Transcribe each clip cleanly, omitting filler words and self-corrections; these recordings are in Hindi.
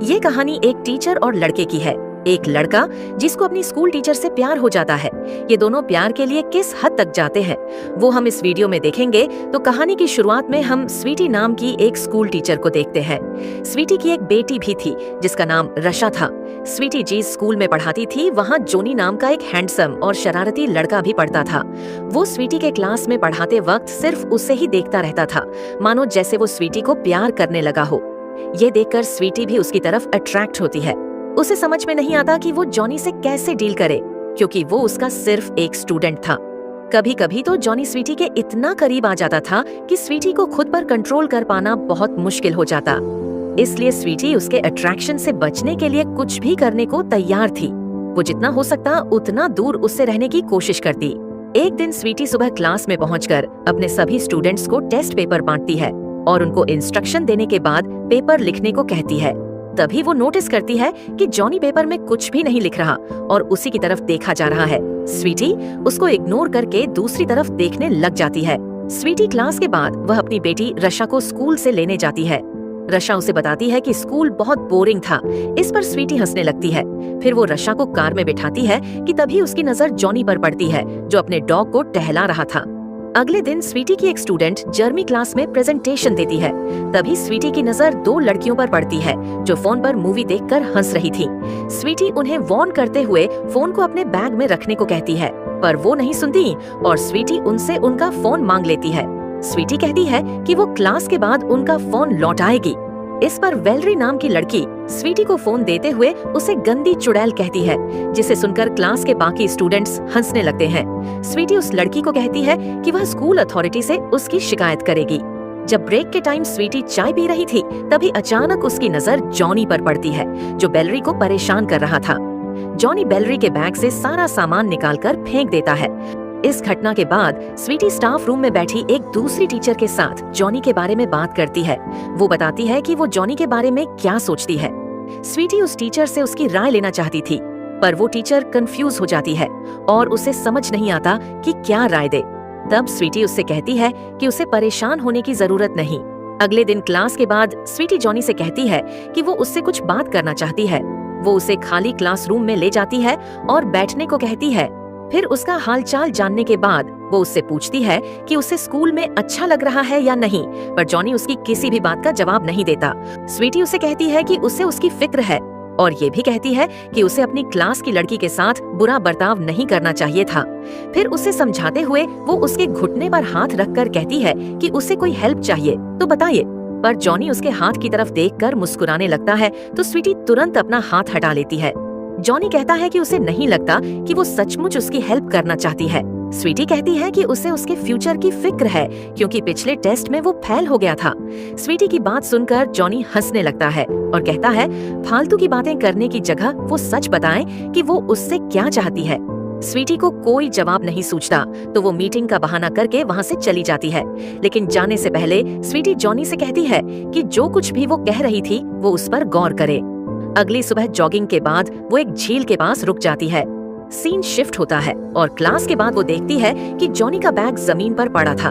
ये कहानी एक टीचर और लड़के की है। एक लड़का जिसको अपनी स्कूल टीचर से प्यार हो जाता है। ये दोनों प्यार के लिए किस हद तक जाते हैं वो हम इस वीडियो में देखेंगे। तो कहानी की शुरुआत में हम स्वीटी नाम की एक स्कूल टीचर को देखते हैं। स्वीटी की एक बेटी भी थी जिसका नाम रशा था। स्वीटी जिस स्कूल में पढ़ाती थी वहाँ जोनी नाम का एक हैंडसम और शरारती लड़का भी पढ़ता था। वो स्वीटी के क्लास में पढ़ाते वक्त सिर्फ उसे ही देखता रहता था, मानो जैसे वो स्वीटी को प्यार करने लगा हो। ये देखकर स्वीटी भी उसकी तरफ अट्रैक्ट होती है। उसे समझ में नहीं आता कि वो जॉनी से कैसे डील करे, क्योंकि वो उसका सिर्फ एक स्टूडेंट था। कभी कभी तो जॉनी स्वीटी के इतना करीब आ जाता था कि स्वीटी को खुद पर कंट्रोल कर पाना बहुत मुश्किल हो जाता। इसलिए स्वीटी उसके अट्रैक्शन से बचने के लिए कुछ भी करने को तैयार थी। वो जितना हो सकता उतना दूर उससे रहने की कोशिश करती। एक दिन स्वीटी सुबह क्लास में पहुंचकर अपने सभी स्टूडेंट्स को टेस्ट पेपर बांटती है और उनको इंस्ट्रक्शन देने के बाद पेपर लिखने को कहती है। तभी वो नोटिस करती है कि जॉनी पेपर में कुछ भी नहीं लिख रहा और उसी की तरफ देखा जा रहा है। स्वीटी उसको इग्नोर करके दूसरी तरफ देखने लग जाती है। स्वीटी क्लास के बाद वह अपनी बेटी रशा को स्कूल से लेने जाती है। रशा उसे बताती है कि स्कूल बहुत बोरिंग था। इस पर स्वीटी हंसने लगती है। फिर वो रशा को कार में बिठाती है कि तभी उसकी नजर जॉनी पर पड़ती है जो अपने डॉग को टहला रहा था। अगले दिन स्वीटी की एक स्टूडेंट जर्मी क्लास में प्रेजेंटेशन देती है। तभी स्वीटी की नजर दो लड़कियों पर पड़ती है जो फोन पर मूवी देखकर हंस रही थी। स्वीटी उन्हें वार्न करते हुए फोन को अपने बैग में रखने को कहती है, पर वो नहीं सुनती और स्वीटी उनसे उनका फोन मांग लेती है। स्वीटी कहती है कि वो क्लास के बाद उनका फोन लौटाएगी। इस पर वेलरी नाम की लड़की स्वीटी को फोन देते हुए उसे गंदी चुड़ैल कहती है, जिसे सुनकर क्लास के बाकी स्टूडेंट्स हंसने लगते हैं। स्वीटी उस लड़की को कहती है कि वह स्कूल अथॉरिटी से उसकी शिकायत करेगी। जब ब्रेक के टाइम स्वीटी चाय पी रही थी तभी अचानक उसकी नजर जॉनी पर पड़ती है जो बेलरी को परेशान कर रहा था। जॉनी बेलरी के बैग से सारा सामान निकालकर फेंक देता है। इस घटना के बाद स्वीटी स्टाफ रूम में बैठी एक दूसरी टीचर के साथ जॉनी के बारे में बात करती है। वो बताती है कि वो जॉनी के बारे में क्या सोचती है। स्वीटी उस टीचर से उसकी राय लेना चाहती थी, पर वो टीचर कंफ्यूज हो जाती है और उसे समझ नहीं आता कि क्या राय दे। तब स्वीटी उससे कहती है कि उसे परेशान होने की जरूरत नहीं। अगले दिन क्लास के बाद स्वीटी जॉनी से कहती है कि वो उससे कुछ बात करना चाहती है। वो उसे खाली क्लासरूम में ले जाती है और बैठने को कहती है। फिर उसका हालचाल जानने के बाद वो उससे पूछती है कि उसे स्कूल में अच्छा लग रहा है या नहीं, पर जॉनी उसकी किसी भी बात का जवाब नहीं देता। स्वीटी उसे कहती है कि उसे उसकी फिक्र है और ये भी कहती है कि उसे अपनी क्लास की लड़की के साथ बुरा बर्ताव नहीं करना चाहिए था। फिर उसे समझाते हुए वो उसके घुटने पर हाथ रखकर कहती है कि उसे कोई हेल्प चाहिए तो बताइए, पर जॉनी उसके हाथ की तरफ देखकर मुस्कुराने लगता है तो स्वीटी तुरंत अपना हाथ हटा लेती है। जॉनी कहता है कि उसे नहीं लगता कि वो सचमुच उसकी हेल्प करना चाहती है। स्वीटी कहती है कि उसे उसके फ्यूचर की फिक्र है क्योंकि पिछले टेस्ट में वो फेल हो गया था। स्वीटी की बात सुनकर जॉनी हंसने लगता है और कहता है फालतू की बातें करने की जगह वो सच बताएं कि वो उससे क्या चाहती है। स्वीटी को कोई जवाब नहीं सूझता तो वो मीटिंग का बहाना करके वहाँ से चली जाती है। लेकिन जाने से पहले स्वीटी जॉनी से कहती है कि जो कुछ भी वो कह रही थी वो उस पर गौर करे। अगली सुबह जॉगिंग के बाद वो एक झील के पास रुक जाती है। सीन शिफ्ट होता है और क्लास के बाद वो देखती है कि जॉनी का बैग जमीन पर पड़ा था।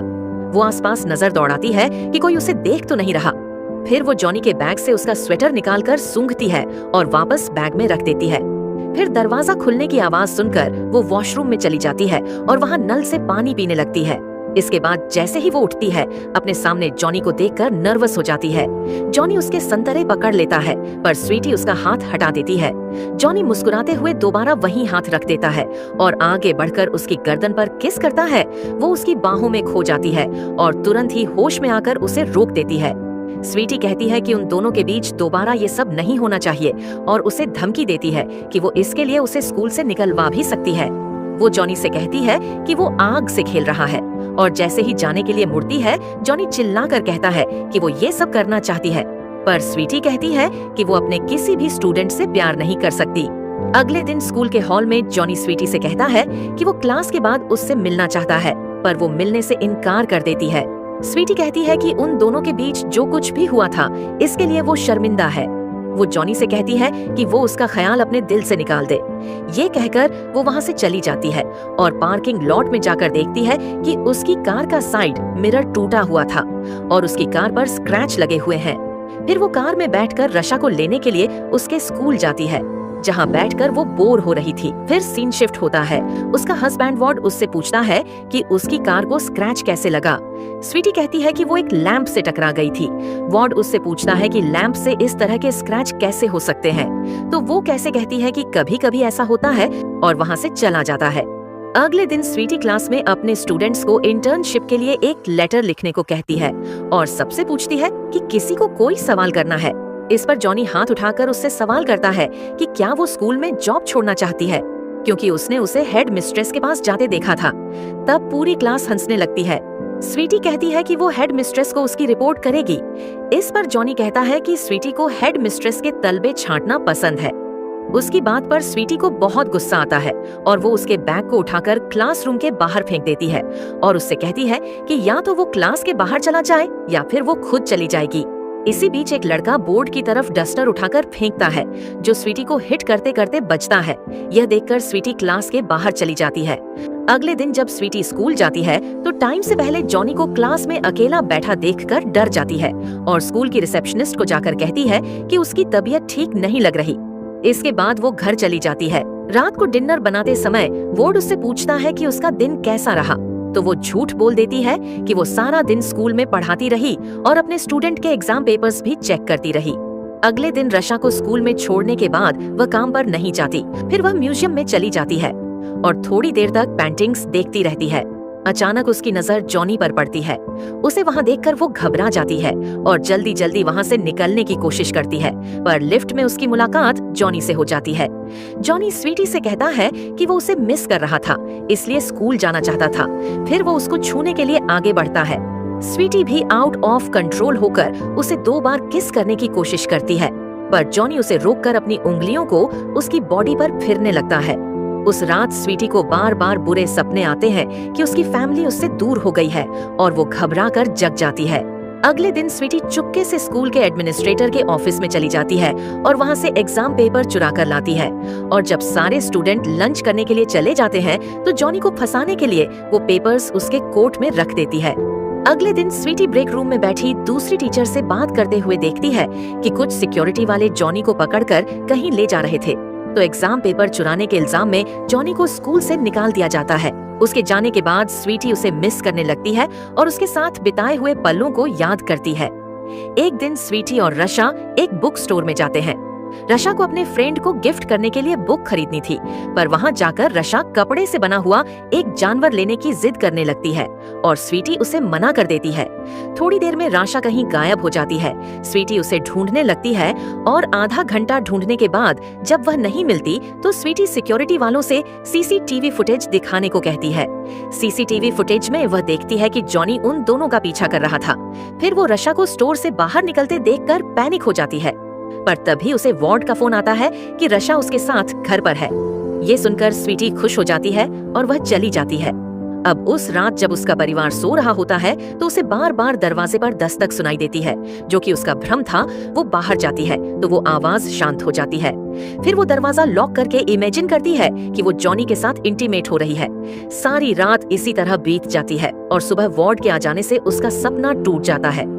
वो आसपास नजर दौड़ाती है कि कोई उसे देख तो नहीं रहा। फिर वो जॉनी के बैग से उसका स्वेटर निकालकर सूंघती है और वापस बैग में रख देती है। फिर दरवाजा खुलने की आवाज सुनकर वो वॉशरूम में चली जाती है और वहाँ नल से पानी पीने लगती है। इसके बाद जैसे ही वो उठती है अपने सामने जॉनी को देखकर नर्वस हो जाती है। जॉनी उसके संतरे पकड़ लेता है पर स्वीटी उसका हाथ हटा देती है। जॉनी मुस्कुराते हुए दोबारा वहीं हाथ रख देता है और आगे बढ़कर उसकी गर्दन पर किस करता है। वो उसकी बाहों में खो जाती है और तुरंत ही होश में आकर उसे रोक देती है। स्वीटी कहती है कि उन दोनों के बीच दोबारा ये सब नहीं होना चाहिए और उसे धमकी देती है कि वो इसके लिए उसे स्कूल से निकलवा भी सकती है। वो जॉनी से कहती है कि वो आग से खेल रहा है और जैसे ही जाने के लिए मुड़ती है जॉनी चिल्लाकर कहता है कि वो ये सब करना चाहती है, पर स्वीटी कहती है कि वो अपने किसी भी स्टूडेंट से प्यार नहीं कर सकती। अगले दिन स्कूल के हॉल में जॉनी स्वीटी से कहता है कि वो क्लास के बाद उससे मिलना चाहता है, पर वो मिलने से इनकार कर देती है। स्वीटी कहती है कि उन दोनों के बीच जो कुछ भी हुआ था इसके लिए वो शर्मिंदा है। वो जॉनी से कहती है कि वो उसका ख्याल अपने दिल से निकाल दे। ये कहकर वो वहाँ से चली जाती है और पार्किंग लॉट में जाकर देखती है कि उसकी कार का साइड मिरर टूटा हुआ था और उसकी कार पर स्क्रैच लगे हुए हैं। फिर वो कार में बैठकर रशा को लेने के लिए उसके स्कूल जाती है, जहाँ बैठकर वो बोर हो रही थी। फिर सीन शिफ्ट होता है। उसका हस्बैंड वॉर्ड उससे पूछता है कि उसकी कार को स्क्रैच कैसे लगा। स्वीटी कहती है कि वो एक लैंप से टकरा गई थी। वॉर्ड उससे पूछता है कि लैंप से इस तरह के स्क्रैच कैसे हो सकते हैं, तो वो कैसे कहती है कि कभी कभी ऐसा होता है और वहाँ से चला जाता है। अगले दिन स्वीटी क्लास में अपने स्टूडेंट्स को इंटर्नशिप के लिए एक लेटर लिखने को कहती है और सबसे पूछती है कि किसी को कोई सवाल करना है। इस पर जॉनी हाथ उठाकर उससे सवाल करता है कि क्या वो स्कूल में जॉब छोड़ना चाहती है, क्योंकि उसने उसे हेड मिस्ट्रेस के पास जाते देखा था। तब पूरी क्लास हंसने लगती है। स्वीटी कहती है कि वो हेड मिस्ट्रेस को उसकी रिपोर्ट करेगी। इस पर जॉनी कहता है कि स्वीटी को हेड मिस्ट्रेस के तलबे छांटना पसंद है। उसकी बात पर स्वीटी को बहुत गुस्सा आता है और वो उसके बैग को उठाकर क्लासरूम के बाहर फेंक देती है और उससे कहती है कि या तो वो क्लास के बाहर चला जाए या फिर वो खुद चली जाएगी। इसी बीच एक लड़का बोर्ड की तरफ डस्टर उठाकर फेंकता है, जो स्वीटी को हिट करते करते बचता है। यह देखकर स्वीटी क्लास के बाहर चली जाती है। अगले दिन जब स्वीटी स्कूल जाती है तो टाइम से पहले जॉनी को क्लास में अकेला बैठा देखकर डर जाती है और स्कूल की रिसेप्शनिस्ट को जाकर कहती है कि उसकी तबीयत ठीक नहीं लग रही। इसके बाद वो घर चली जाती है। रात को डिनर बनाते समय वॉर्ड उससे पूछता है कि उसका दिन कैसा रहा, तो वो झूठ बोल देती है कि वो सारा दिन स्कूल में पढ़ाती रही और अपने स्टूडेंट के एग्जाम पेपर्स भी चेक करती रही। अगले दिन रशा को स्कूल में छोड़ने के बाद वह काम पर नहीं जाती। फिर वह म्यूजियम में चली जाती है और थोड़ी देर तक पेंटिंग्स देखती रहती है। अचानक उसकी नजर जॉनी पर पड़ती है। उसे वहाँ देखकर वो घबरा जाती है और जल्दी जल्दी वहाँ से निकलने की कोशिश करती है, पर लिफ्ट में उसकी मुलाकात जॉनी से हो जाती है। जॉनी स्वीटी से कहता है कि वो उसे मिस कर रहा था, इसलिए स्कूल जाना चाहता था। फिर वो उसको छूने के लिए आगे बढ़ता है। स्वीटी भी आउट ऑफ कंट्रोल होकर उसे 2 बार किस करने की कोशिश करती है, पर जॉनी उसे रोककर अपनी उंगलियों को उसकी बॉडी पर फिरने लगता है। उस रात स्वीटी को बार बार बुरे सपने आते हैं कि उसकी फैमिली उससे दूर हो गई है और वो घबरा कर जग जाती है। अगले दिन स्वीटी चुपके से स्कूल के एडमिनिस्ट्रेटर के ऑफिस में चली जाती है और वहाँ से एग्जाम पेपर चुरा कर लाती है। और जब सारे स्टूडेंट लंच करने के लिए चले जाते हैं तो जॉनी को फंसाने के लिए वो पेपर्स उसके कोट में रख देती है। अगले दिन स्वीटी ब्रेक रूम में बैठी दूसरी टीचर से बात करते हुए देखती है कि कुछ सिक्योरिटी वाले जॉनी को पकड़कर कहीं ले जा रहे थे, तो एग्जाम पेपर चुराने के इल्जाम में जॉनी को स्कूल से निकाल दिया जाता है। उसके जाने के बाद स्वीटी उसे मिस करने लगती है और उसके साथ बिताए हुए पलों को याद करती है। एक दिन स्वीटी और रशा एक बुक स्टोर में जाते हैं। रशा को अपने फ्रेंड को गिफ्ट करने के लिए बुक खरीदनी थी, पर वहाँ जाकर रशा कपड़े से बना हुआ एक जानवर लेने की जिद करने लगती है और स्वीटी उसे मना कर देती है। थोड़ी देर में रशा कहीं गायब हो जाती है। स्वीटी उसे ढूंढने लगती है और आधा घंटा ढूंढने के बाद जब वह नहीं मिलती तो स्वीटी सिक्योरिटी वालों से सीसीटीवी फुटेज दिखाने को कहती है। सीसीटीवी फुटेज में वह देखती है कि जॉनी उन दोनों का पीछा कर रहा था। फिर वो रशा को स्टोर से बाहर निकलते देखकर पैनिक हो जाती है, पर तभी उसे वॉर्ड का फोन आता है कि रशा उसके साथ घर पर है। ये सुनकर स्वीटी खुश हो जाती है और वह चली जाती है। अब उस रात जब उसका परिवार सो रहा होता है तो उसे बार बार दरवाजे पर दस्तक सुनाई देती है, जो कि उसका भ्रम था। वो बाहर जाती है तो वो आवाज शांत हो जाती है। फिर वो दरवाजा लॉक करके इमेजिन करती है कि वो जॉनी के साथ इंटीमेट हो रही है। सारी रात इसी तरह बीत जाती है और सुबह वॉर्ड के आ जाने से उसका सपना टूट जाता है।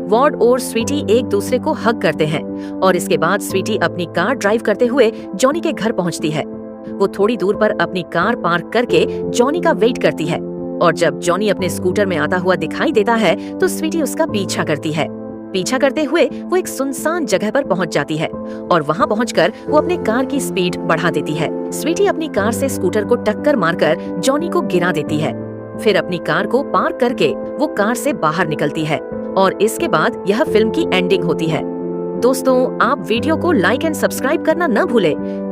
वॉर्ड और स्वीटी एक दूसरे को हग करते हैं और इसके बाद स्वीटी अपनी कार ड्राइव करते हुए जॉनी के घर पहुंचती है। वो थोड़ी दूर पर अपनी कार पार्क करके जॉनी का वेट करती है और जब जॉनी अपने स्कूटर में आता हुआ दिखाई देता है तो स्वीटी उसका पीछा करती है। पीछा करते हुए वो एक सुनसान जगह पर पहुंच जाती है और वहां पहुंचकर वो अपने कार की स्पीड बढ़ा देती है। स्वीटी अपनी कार से स्कूटर को टक्कर मारकर जॉनी को गिरा देती है। फिर अपनी कार को पार्क करके वो कार से बाहर निकलती है और इसके बाद यह फिल्म की एंडिंग होती है। दोस्तों, आप वीडियो को लाइक एंड सब्सक्राइब करना न भूलें।